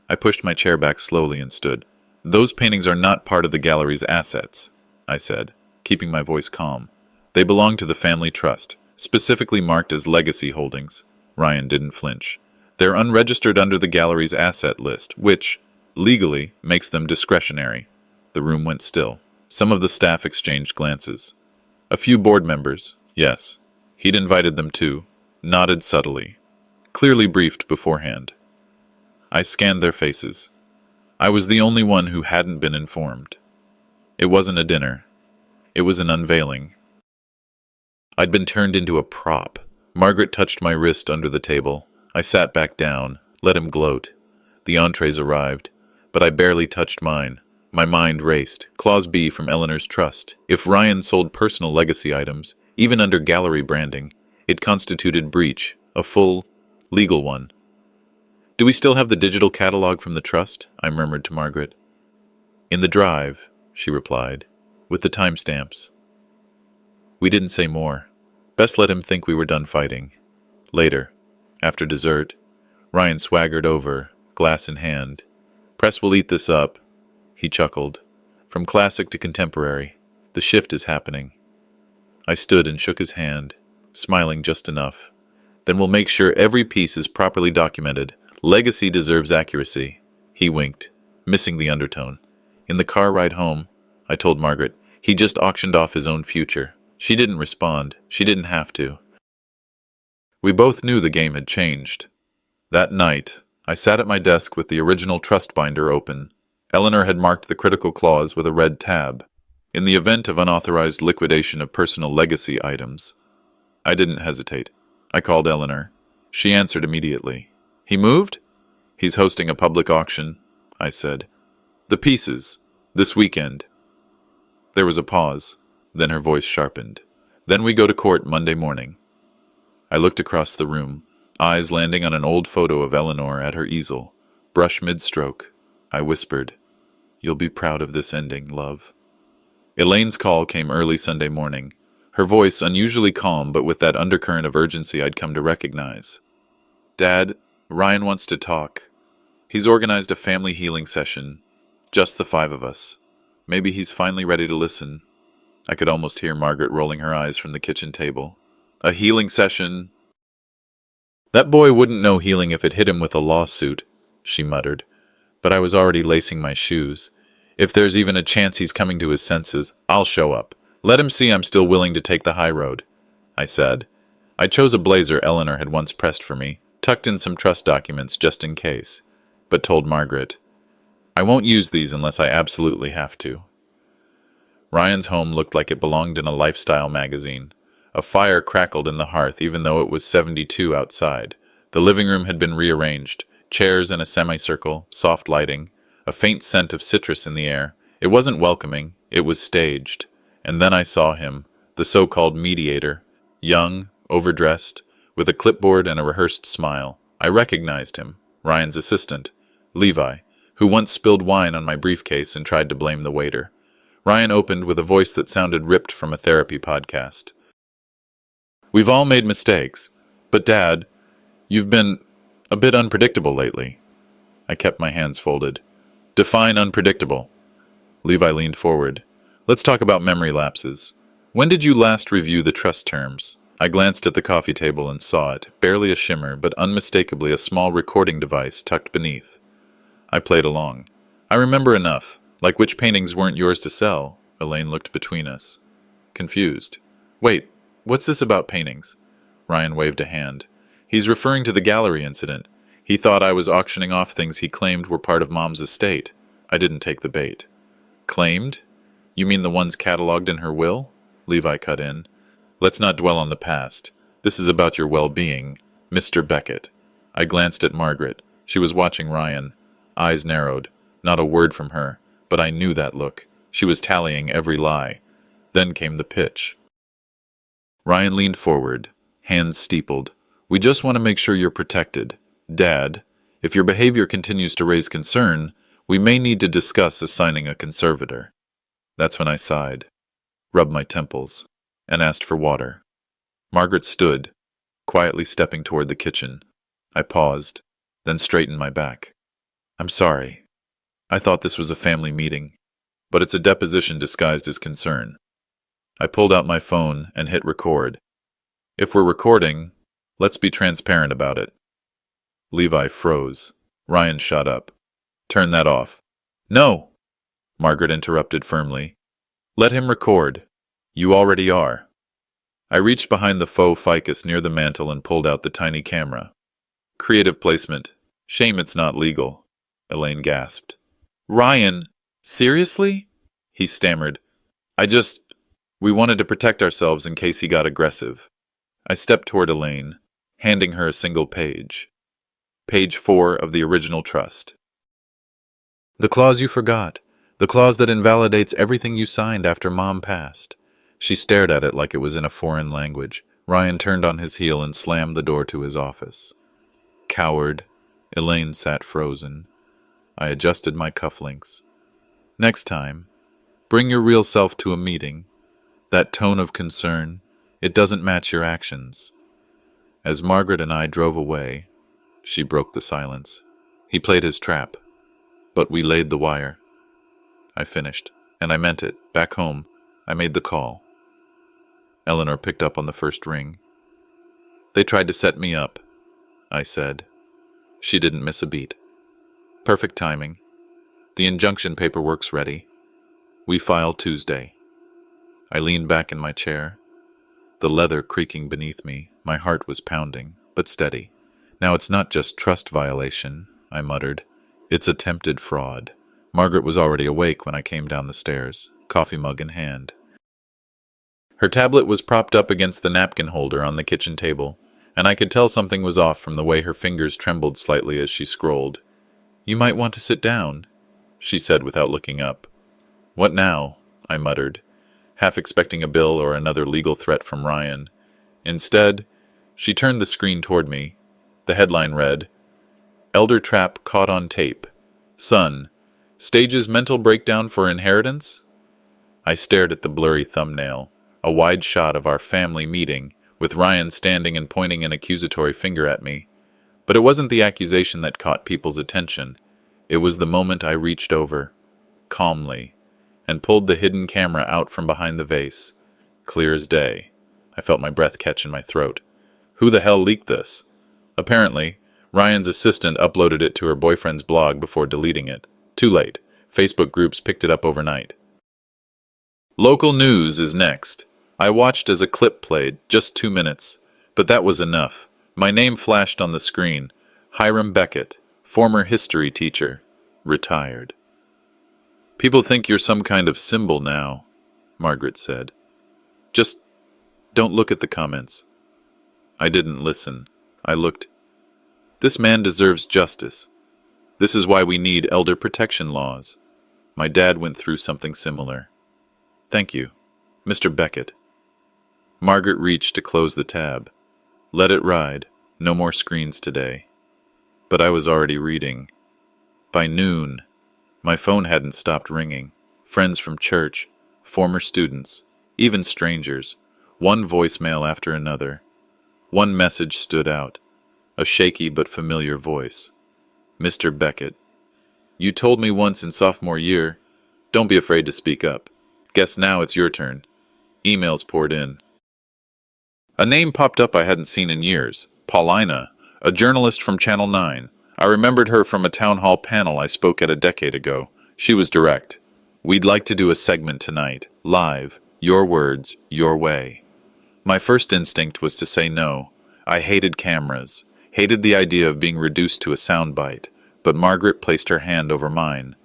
I pushed my chair back slowly and stood. "Those paintings are not part of the gallery's assets," I said, keeping my voice calm. "They belong to the family trust, specifically marked as legacy holdings." Ryan didn't flinch. "They're unregistered under the gallery's asset list, which, legally, makes them discretionary." The room went still. Some of the staff exchanged glances. A few board members, yes, he'd invited them too, nodded subtly, clearly briefed beforehand. I scanned their faces. I was the only one who hadn't been informed. It wasn't a dinner. It was an unveiling. I'd been turned into a prop. Margaret touched my wrist under the table. I sat back down, let him gloat. The entrees arrived, but I barely touched mine. My mind raced. Clause B from Eleanor's trust. If Ryan sold personal legacy items, even under gallery branding, it constituted breach, a full, legal one. "Do we still have the digital catalog from the trust?" I murmured to Margaret. "In the drive," she replied, "with the timestamps." We didn't say more. Best let him think we were done fighting. Later, after dessert, Ryan swaggered over, glass in hand. "Press will eat this up." He chuckled. "From classic to contemporary, the shift is happening." I stood and shook his hand, smiling just enough. "Then we'll make sure every piece is properly documented. Legacy deserves accuracy." He winked, missing the undertone. In the car ride home, I told Margaret, he just auctioned off his own future. She didn't respond. She didn't have to. We both knew the game had changed. That night, I sat at my desk with the original trust binder open. Eleanor had marked the critical clause with a red tab. In the event of unauthorized liquidation of personal legacy items. I didn't hesitate. I called Eleanor. She answered immediately. "He moved?" "He's hosting a public auction," I said. "The pieces. This weekend." There was a pause. Then her voice sharpened. "Then we go to court Monday morning." I looked across the room, eyes landing on an old photo of Eleanor at her easel. Brush mid-stroke. I whispered, "You'll be proud of this ending, love." Elaine's call came early Sunday morning. Her voice unusually calm, but with that undercurrent of urgency I'd come to recognize. "Dad, Ryan wants to talk. He's organized a family healing session. Just the 5 of us. Maybe he's finally ready to listen." I could almost hear Margaret rolling her eyes from the kitchen table. "A healing session?" "That boy wouldn't know healing if it hit him with a lawsuit," she muttered. But I was already lacing my shoes. "If there's even a chance he's coming to his senses, I'll show up. Let him see I'm still willing to take the high road," I said. I chose a blazer Eleanor had once pressed for me, tucked in some trust documents just in case, but told Margaret, "I won't use these unless I absolutely have to." Ryan's home looked like it belonged in a lifestyle magazine. A fire crackled in the hearth even though it was 72 outside. The living room had been rearranged, chairs in a semicircle, soft lighting, a faint scent of citrus in the air. It wasn't welcoming, it was staged. And then I saw him, the so-called mediator, young, overdressed, with a clipboard and a rehearsed smile. I recognized him, Ryan's assistant, Levi, who once spilled wine on my briefcase and tried to blame the waiter. Ryan opened with a voice that sounded ripped from a therapy podcast. "We've all made mistakes, but Dad, you've been a bit unpredictable lately." I kept my hands folded. "Define unpredictable." Levi leaned forward. "Let's talk about memory lapses. When did you last review the trust terms?" I glanced at the coffee table and saw it, barely a shimmer, but unmistakably a small recording device tucked beneath. I played along. "I remember enough. Like which paintings weren't yours to sell?" Elaine looked between us, confused. "Wait, what's this about paintings?" Ryan waved a hand. "He's referring to the gallery incident. He thought I was auctioning off things he claimed were part of Mom's estate." I didn't take the bait. "Claimed? You mean the ones catalogued in her will?" Levi cut in. "Let's not dwell on the past. This is about your well-being, Mr. Beckett." I glanced at Margaret. She was watching Ryan. Eyes narrowed. Not a word from her, but I knew that look. She was tallying every lie. Then came the pitch. Ryan leaned forward, hands steepled. We just want to make sure you're protected. Dad, if your behavior continues to raise concern, we may need to discuss assigning a conservator. That's when I sighed, rubbed my temples, and asked for water. Margaret stood, quietly stepping toward the kitchen. I paused, then straightened my back. I'm sorry. I thought this was a family meeting, but it's a deposition disguised as concern. I pulled out my phone and hit record. If we're recording, let's be transparent about it. Levi froze. Ryan shot up. Turn that off. No! Margaret interrupted firmly. Let him record. You already are. I reached behind the faux ficus near the mantel and pulled out the tiny camera. Creative placement. Shame it's not legal. Elaine gasped. Ryan, seriously? He stammered. We wanted to protect ourselves in case he got aggressive. I stepped toward Elaine, handing her a single page. Page 4 of the original trust. The clause you forgot. The clause that invalidates everything you signed after Mom passed. She stared at it like it was in a foreign language. Ryan turned on his heel and slammed the door to his office. Coward. Elaine sat frozen. I adjusted my cufflinks. Next time, bring your real self to a meeting. That tone of concern, it doesn't match your actions. As Margaret and I drove away, she broke the silence. He played his trap, but we laid the wire. I finished, and I meant it. Back home, I made the call. Eleanor picked up on the first ring. They tried to set me up, I said. She didn't miss a beat. Perfect timing. The injunction paperwork's ready. We file Tuesday. I leaned back in my chair, the leather creaking beneath me. My heart was pounding, but steady. Now it's not just trust violation, I muttered. It's attempted fraud. Margaret was already awake when I came down the stairs, coffee mug in hand. Her tablet was propped up against the napkin holder on the kitchen table, and I could tell something was off from the way her fingers trembled slightly as she scrolled. You might want to sit down, she said without looking up. What now? I muttered, half expecting a bill or another legal threat from Ryan. Instead, she turned the screen toward me. The headline read, Elder Trap Caught on Tape. Son, stages mental breakdown for inheritance? I stared at the blurry thumbnail, a wide shot of our family meeting, with Ryan standing and pointing an accusatory finger at me. But it wasn't the accusation that caught people's attention. It was the moment I reached over, calmly, and pulled the hidden camera out from behind the vase. Clear as day. I felt my breath catch in my throat. Who the hell leaked this? Apparently, Ryan's assistant uploaded it to her boyfriend's blog before deleting it. Too late. Facebook groups picked it up overnight. Local news is next. I watched as a clip played, just 2 minutes, but that was enough. My name flashed on the screen. Hiram Beckett, former history teacher, retired. People think you're some kind of symbol now, Margaret said. Just don't look at the comments. I didn't listen. I looked. This man deserves justice. This is why we need elder protection laws. My dad went through something similar. Thank you, Mr. Beckett. Margaret reached to close the tab. Let it ride. No more screens today. But I was already reading. By noon, my phone hadn't stopped ringing. Friends from church, former students, even strangers. One voicemail after another. One message stood out. A shaky but familiar voice. Mr. Beckett. You told me once in sophomore year, don't be afraid to speak up. Guess now it's your turn. Emails poured in. A name popped up I hadn't seen in years. Paulina, a journalist from Channel 9. I remembered her from a town hall panel I spoke at a decade ago. She was direct. We'd like to do a segment tonight, live, your words, your way. My first instinct was to say no. I hated cameras, hated the idea of being reduced to a soundbite, but Margaret placed her hand over mine.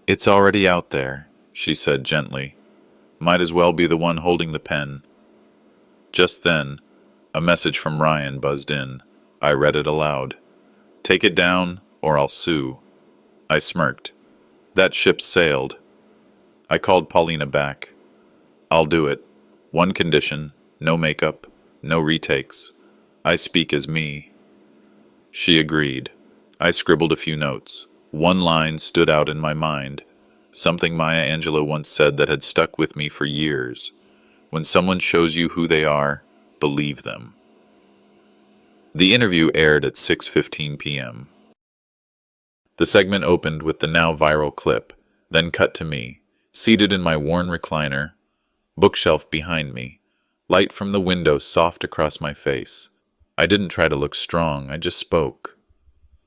It's already out there, she said gently. Might as well be the one holding the pen. Just then, a message from Ryan buzzed in. I read it aloud. Take it down, or I'll sue. I smirked. That ship sailed. I called Paulina back. I'll do it. One condition, no makeup, no retakes. I speak as me. She agreed. I scribbled a few notes. One line stood out in my mind, something Maya Angelou once said that had stuck with me for years. When someone shows you who they are, believe them. The interview aired at 6:15 p.m. The segment opened with the now viral clip, then cut to me, seated in my worn recliner, bookshelf behind me, light from the window soft across my face. I didn't try to look strong, I just spoke.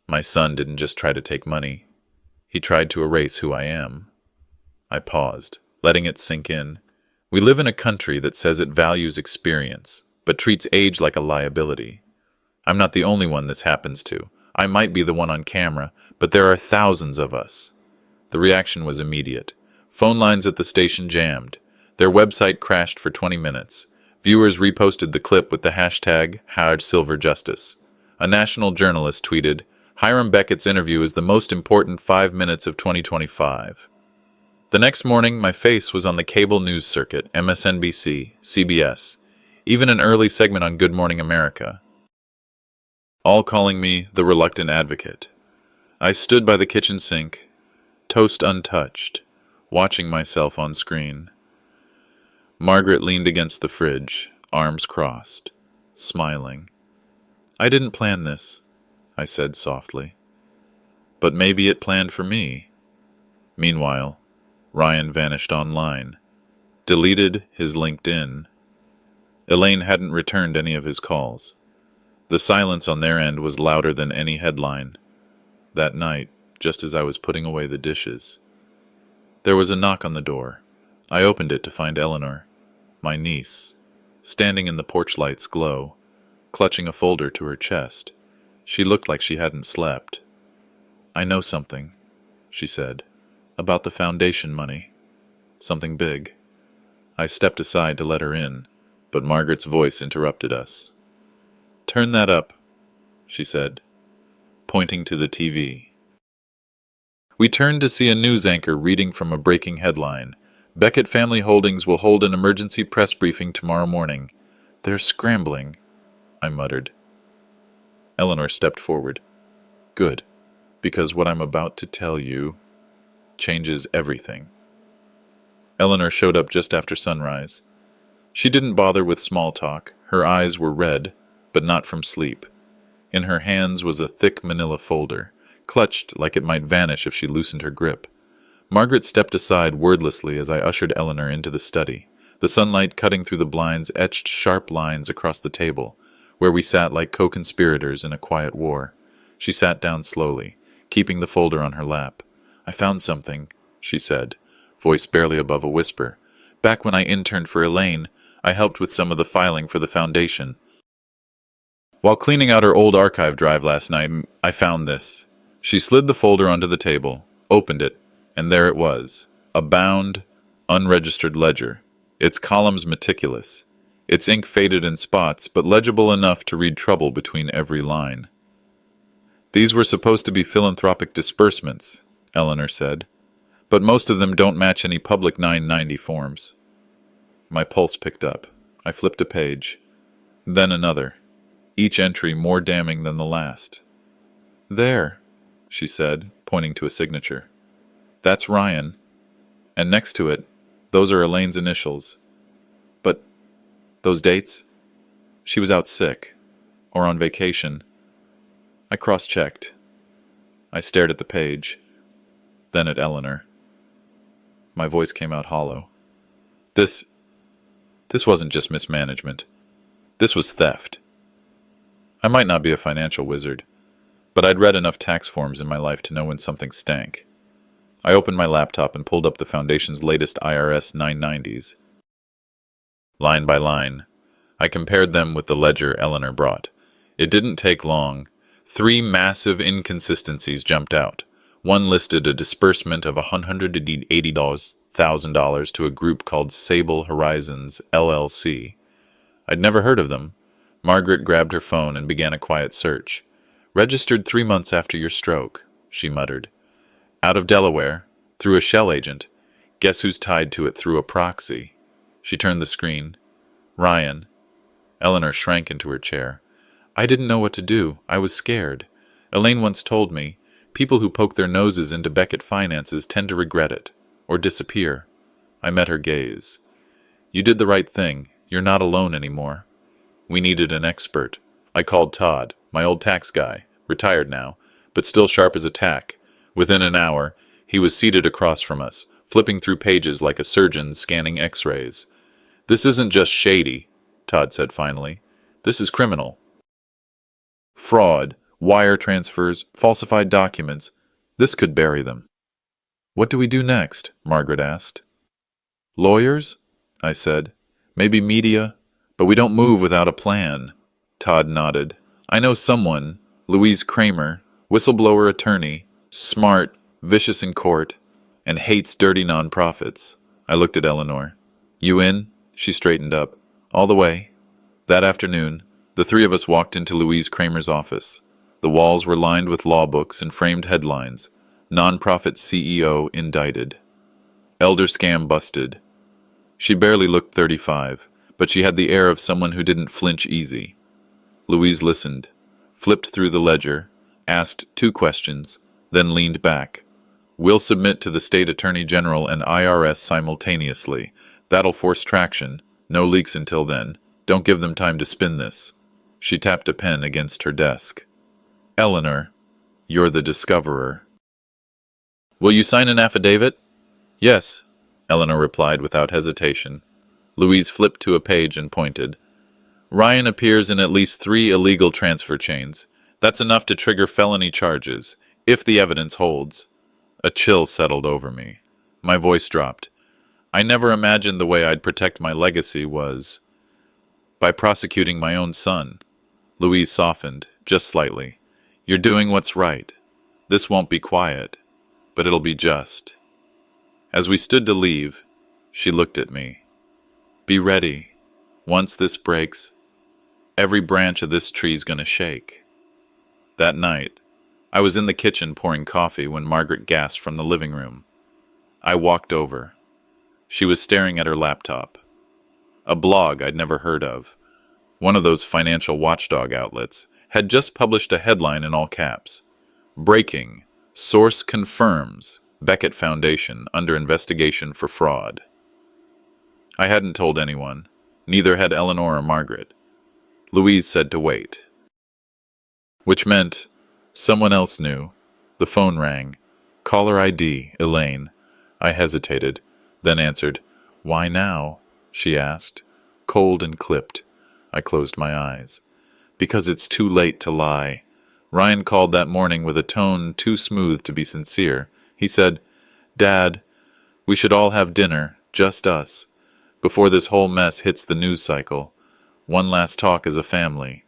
My son didn't just try to take money. He tried to erase who I am. I paused, letting it sink in. We live in a country that says it values experience, but treats age like a liability. I'm not the only one this happens to. I might be the one on camera, but there are thousands of us. The reaction was immediate. Phone lines at the station jammed. Their website crashed for 20 minutes. Viewers reposted the clip with the hashtag #HardSilverJustice. A national journalist tweeted, "Hiram Beckett's interview is the most important 5 minutes of 2025. The next morning, my face was on the cable news circuit, MSNBC, CBS, even an early segment on Good Morning America, all calling me the reluctant advocate. I stood by the kitchen sink, toast untouched, watching myself on screen. Margaret leaned against the fridge, arms crossed, smiling. "I didn't plan this," I said softly. "But maybe it planned for me." Meanwhile, Ryan vanished online, deleted his LinkedIn. Elaine hadn't returned any of his calls. The silence on their end was louder than any headline. That night, just as I was putting away the dishes, there was a knock on the door. I opened it to find Eleanor, my niece, standing in the porch light's glow, clutching a folder to her chest. She looked like she hadn't slept. "I know something," she said, "about the foundation money. Something big." I stepped aside to let her in, but Margaret's voice interrupted us. "Turn that up," she said, pointing to the TV. We turned to see a news anchor reading from a breaking headline. "Beckett Family Holdings will hold an emergency press briefing tomorrow morning. They're scrambling," I muttered. Eleanor stepped forward. "Good, because what I'm about to tell you changes everything." Eleanor showed up just after sunrise. She didn't bother with small talk. Her eyes were red, but not from sleep. In her hands was a thick manila folder, clutched like it might vanish if she loosened her grip. Margaret stepped aside wordlessly as I ushered Eleanor into the study. The sunlight cutting through the blinds etched sharp lines across the table, where we sat like co-conspirators in a quiet war. She sat down slowly, keeping the folder on her lap. "I found something," she said, voice barely above a whisper. "Back when I interned for Elaine, I helped with some of the filing for the foundation. While cleaning out her old archive drive last night, I found this." She slid the folder onto the table, opened it, and there it was, a bound, unregistered ledger, its columns meticulous, its ink faded in spots, but legible enough to read trouble between every line. "These were supposed to be philanthropic disbursements," Eleanor said, "but most of them don't match any public 990 forms." My pulse picked up. I flipped a page, then another, each entry more damning than the last. "There," she said, pointing to a signature. "That's Ryan. And next to it, those are Elaine's initials. But those dates? She was out sick, or on vacation." I cross-checked. I stared at the page, then at Eleanor. My voice came out hollow. This wasn't just mismanagement. This was theft. I might not be a financial wizard, but I'd read enough tax forms in my life to know when something stank. I opened my laptop and pulled up the Foundation's latest IRS 990s. Line by line, I compared them with the ledger Eleanor brought. It didn't take long. 3 massive inconsistencies jumped out. One listed a disbursement of $180,000 to a group called Sable Horizons, LLC. I'd never heard of them. Margaret grabbed her phone and began a quiet search. "Registered 3 months after your stroke," she muttered. "Out of Delaware, through a shell agent. Guess who's tied to it through a proxy?" She turned the screen. Ryan. Eleanor shrank into her chair. I didn't know what to do. I was scared. Elaine once told me, people who poke their noses into Beckett finances tend to regret it, or disappear. I met her gaze. You did the right thing. You're not alone anymore. We needed an expert. I called Todd, my old tax guy, retired now, but still sharp as a tack. Within an hour, he was seated across from us, flipping through pages like a surgeon scanning x-rays. This isn't just shady, Todd said finally. This is criminal. Fraud, wire transfers, falsified documents. This could bury them. What do we do next? Margaret asked. Lawyers? I said. Maybe media, but we don't move without a plan. Todd nodded. I know someone, Louise Kramer, whistleblower attorney, smart, vicious in court, and hates dirty nonprofits. I looked at Eleanor. You in? She straightened up. All the way. That afternoon, the three of us walked into Louise Kramer's office. The walls were lined with law books and framed headlines. Nonprofit CEO indicted. Elder scam busted. She barely looked 35, but she had the air of someone who didn't flinch easy. Louise listened, flipped through the ledger, asked 2 questions, then leaned back. We'll submit to the state attorney general and IRS simultaneously. That'll force traction. No leaks until then. Don't give them time to spin this. She tapped a pen against her desk. Eleanor, you're the discoverer. Will you sign an affidavit? Yes, Eleanor replied without hesitation. Louise flipped to a page and pointed. Ryan appears in at least 3 illegal transfer chains. That's enough to trigger felony charges, if the evidence holds. A chill settled over me. My voice dropped. I never imagined the way I'd protect my legacy was by prosecuting my own son. Louise softened, just slightly. You're doing what's right. This won't be quiet, but it'll be just. As we stood to leave, she looked at me. Be ready. Once this breaks, every branch of this tree's gonna shake. That night, I was in the kitchen pouring coffee when Margaret gasped from the living room. I walked over. She was staring at her laptop. A blog I'd never heard of, one of those financial watchdog outlets, had just published a headline in all caps. Breaking. Source confirms. Beckett Foundation under investigation for fraud. I hadn't told anyone. Neither had Eleanor or Margaret. Louise said to wait. Which meant someone else knew. The phone rang. Caller ID, Elaine. I hesitated, then answered. Why now? She asked. Cold and clipped. I closed my eyes. Because it's too late to lie. Ryan called that morning with a tone too smooth to be sincere. He said, Dad, we should all have dinner, just us, before this whole mess hits the news cycle. One last talk as a family.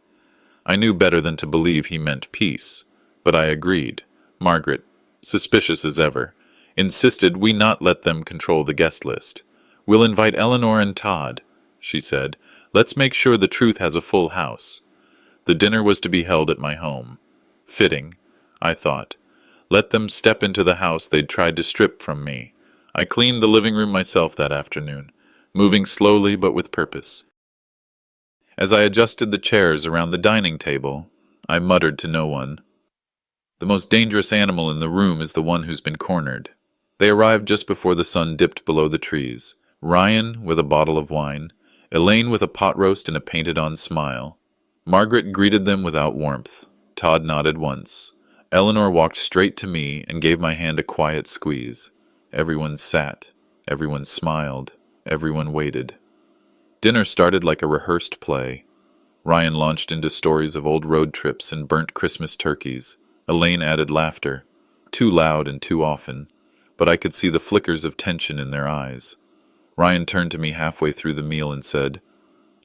I knew better than to believe he meant peace, but I agreed. Margaret, suspicious as ever, insisted we not let them control the guest list. We'll invite Eleanor and Todd, she said. Let's make sure the truth has a full house. The dinner was to be held at my home. Fitting, I thought. Let them step into the house they'd tried to strip from me. I cleaned the living room myself that afternoon, moving slowly but with purpose. As I adjusted the chairs around the dining table, I muttered to no one. The most dangerous animal in the room is the one who's been cornered. They arrived just before the sun dipped below the trees. Ryan with a bottle of wine, Elaine with a pot roast and a painted-on smile. Margaret greeted them without warmth. Todd nodded once. Eleanor walked straight to me and gave my hand a quiet squeeze. Everyone sat. Everyone smiled. Everyone waited. Dinner started like a rehearsed play. Ryan launched into stories of old road trips and burnt Christmas turkeys. Elaine added laughter, too loud and too often, but I could see the flickers of tension in their eyes. Ryan turned to me halfway through the meal and said,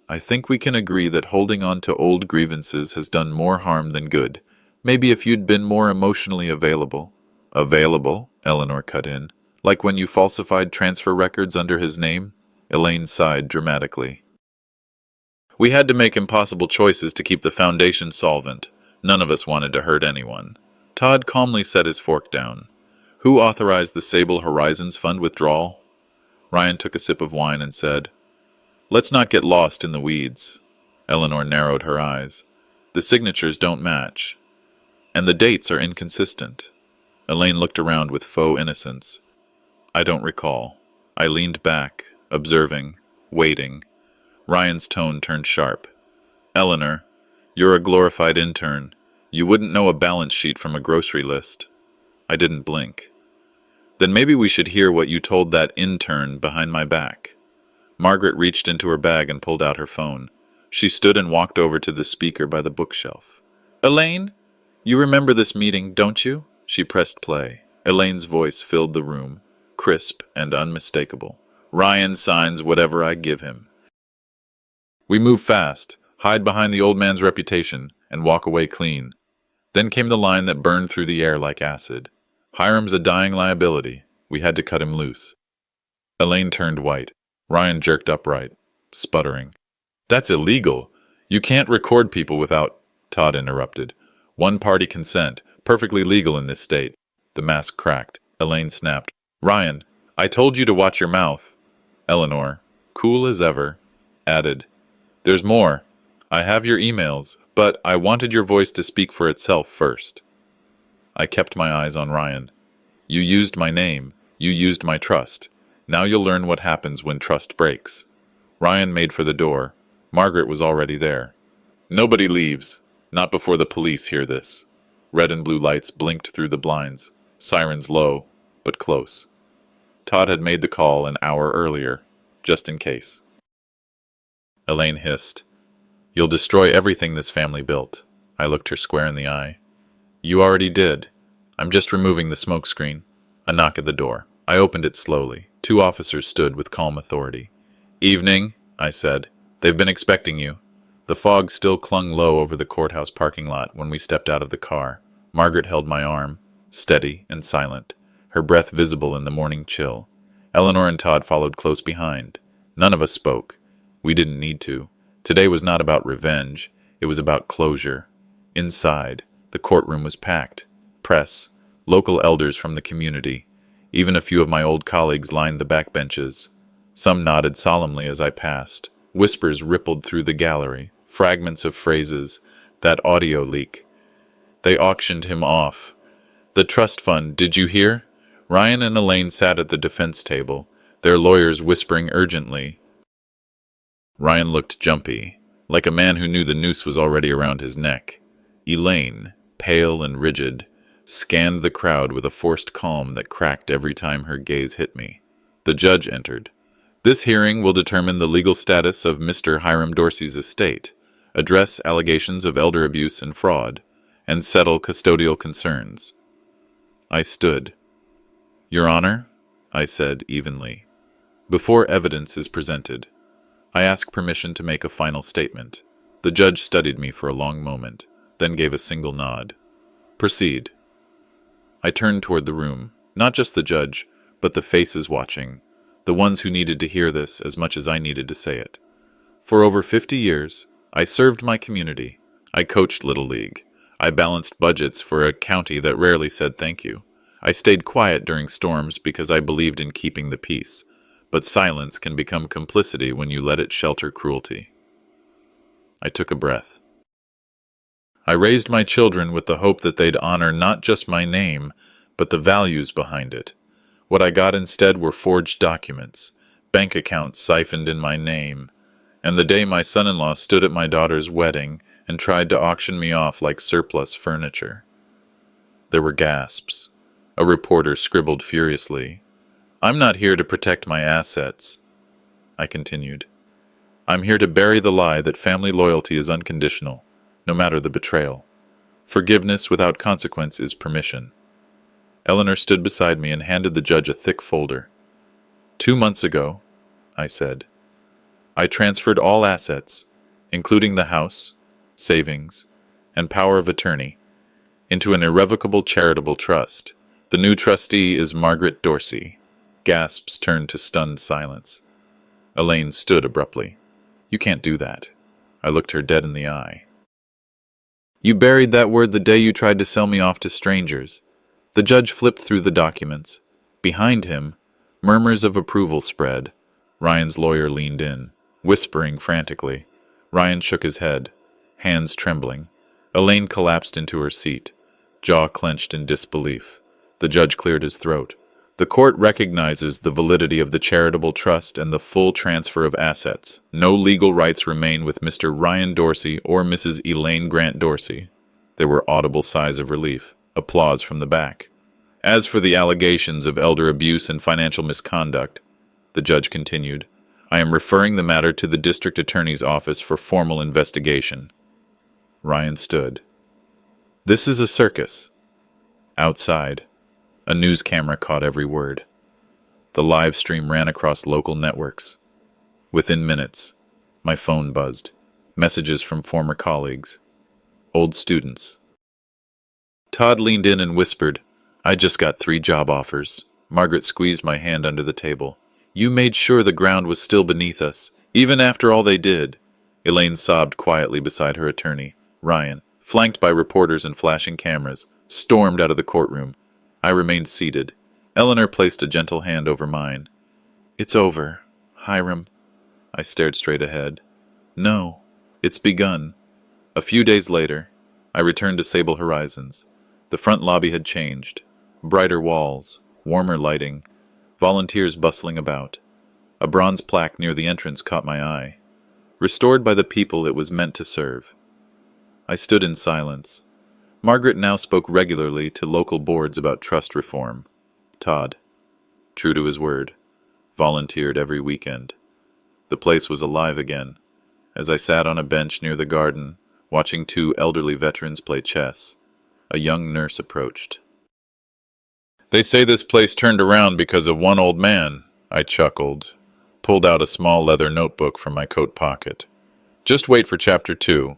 I think we can agree that holding on to old grievances has done more harm than good. Maybe if you'd been more emotionally available. Available? Eleanor cut in. Like when you falsified transfer records under his name? Elaine sighed dramatically. We had to make impossible choices to keep the foundation solvent. None of us wanted to hurt anyone. Todd calmly set his fork down. Who authorized the Sable Horizons Fund withdrawal? Ryan took a sip of wine and said, Let's not get lost in the weeds. Eleanor narrowed her eyes. The signatures don't match, and the dates are inconsistent. Elaine looked around with faux innocence. I don't recall. I leaned back, observing, waiting. Ryan's tone turned sharp. Eleanor, you're a glorified intern. You wouldn't know a balance sheet from a grocery list. I didn't blink. Then maybe we should hear what you told that intern behind my back. Margaret reached into her bag and pulled out her phone. She stood and walked over to the speaker by the bookshelf. Elaine, you remember this meeting, don't you? She pressed play. Elaine's voice filled the room, crisp and unmistakable. Ryan signs whatever I give him. We move fast, hide behind the old man's reputation, and walk away clean. Then came the line that burned through the air like acid. Hiram's a dying liability. We had to cut him loose. Elaine turned white. Ryan jerked upright, sputtering. That's illegal. You can't record people without... Todd interrupted. One-party consent, perfectly legal in this state. The mask cracked. Elaine snapped. Ryan, I told you to watch your mouth. Eleanor, cool as ever, added. There's more. I have your emails, but I wanted your voice to speak for itself first. I kept my eyes on Ryan. You used my name. You used my trust. Now you'll learn what happens when trust breaks. Ryan made for the door. Margaret was already there. Nobody leaves. Not before the police hear this. Red and blue lights blinked through the blinds. Sirens low, but close. Todd had made the call an hour earlier, just in case. Elaine hissed. You'll destroy everything this family built. I looked her square in the eye. You already did. I'm just removing the smoke screen. A knock at the door. I opened it slowly. 2 officers stood with calm authority. Evening, I said. They've been expecting you. The fog still clung low over the courthouse parking lot when we stepped out of the car. Margaret held my arm, steady and silent, her breath visible in the morning chill. Eleanor and Todd followed close behind. None of us spoke. We didn't need to. Today was not about revenge. It was about closure. Inside, the courtroom was packed. Press, local elders from the community. Even a few of my old colleagues lined the back benches. Some nodded solemnly as I passed. Whispers rippled through the gallery, fragments of phrases, that audio leak. They auctioned him off. The trust fund, did you hear? Ryan and Elaine sat at the defense table, their lawyers whispering urgently. Ryan looked jumpy, like a man who knew the noose was already around his neck. Elaine, pale and rigid, scanned the crowd with a forced calm that cracked every time her gaze hit me. The judge entered. This hearing will determine the legal status of Mr. Hiram Dorsey's estate, address allegations of elder abuse and fraud, and settle custodial concerns. I stood. Your Honor, I said evenly, before evidence is presented, I ask permission to make a final statement. The judge studied me for a long moment, then gave a single nod. Proceed. I turned toward the room, not just the judge, but the faces watching, the ones who needed to hear this as much as I needed to say it. For over 50 years, I served my community. I coached Little League. I balanced budgets for a county that rarely said thank you. I stayed quiet during storms because I believed in keeping the peace, but silence can become complicity when you let it shelter cruelty. I took a breath. I raised my children with the hope that they'd honor not just my name, but the values behind it. What I got instead were forged documents, bank accounts siphoned in my name, and the day my son-in-law stood at my daughter's wedding and tried to auction me off like surplus furniture. There were gasps. A reporter scribbled furiously. I'm not here to protect my assets, I continued. I'm here to bury the lie that family loyalty is unconditional, no matter the betrayal. Forgiveness without consequence is permission. Eleanor stood beside me and handed the judge a thick folder. 2 months ago, I said, I transferred all assets, including the house, savings, and power of attorney, into an irrevocable charitable trust. The new trustee is Margaret Dorsey. Gasps turned to stunned silence. Elaine stood abruptly. You can't do that. I looked her dead in the eye. You buried that word the day you tried to sell me off to strangers. The judge flipped through the documents. Behind him, murmurs of approval spread. Ryan's lawyer leaned in. whispering frantically. Ryan shook his head, hands trembling. Elaine collapsed into her seat, jaw clenched in disbelief. The judge cleared his throat. The court recognizes the validity of the charitable trust and the full transfer of assets. No legal rights remain with Mr. Ryan Dorsey or Mrs. Elaine Grant Dorsey. There were audible sighs of relief, applause from the back. As for the allegations of elder abuse and financial misconduct, the judge continued, I am referring the matter to the district attorney's office for formal investigation. Ryan stood. This is a circus. Outside, a news camera caught every word. The live stream ran across local networks. Within minutes, my phone buzzed. Messages from former colleagues, old students. Todd leaned in and whispered, I just got 3 job offers. Margaret squeezed my hand under the table. You made sure the ground was still beneath us, even after all they did. Elaine sobbed quietly beside her attorney. Ryan, flanked by reporters and flashing cameras, stormed out of the courtroom. I remained seated. Eleanor placed a gentle hand over mine. It's over, Hiram. I stared straight ahead. No, it's begun. A few days later, I returned to Sable Horizons. The front lobby had changed. Brighter walls, warmer lighting, volunteers bustling about. A bronze plaque near the entrance caught my eye. Restored by the people it was meant to serve. I stood in silence. Margaret now spoke regularly to local boards about trust reform. Todd, true to his word, volunteered every weekend. The place was alive again. As I sat on a bench near the garden, watching 2 elderly veterans play chess, a young nurse approached. They say this place turned around because of one old man, I chuckled, pulled out a small leather notebook from my coat pocket. Just wait for chapter 2.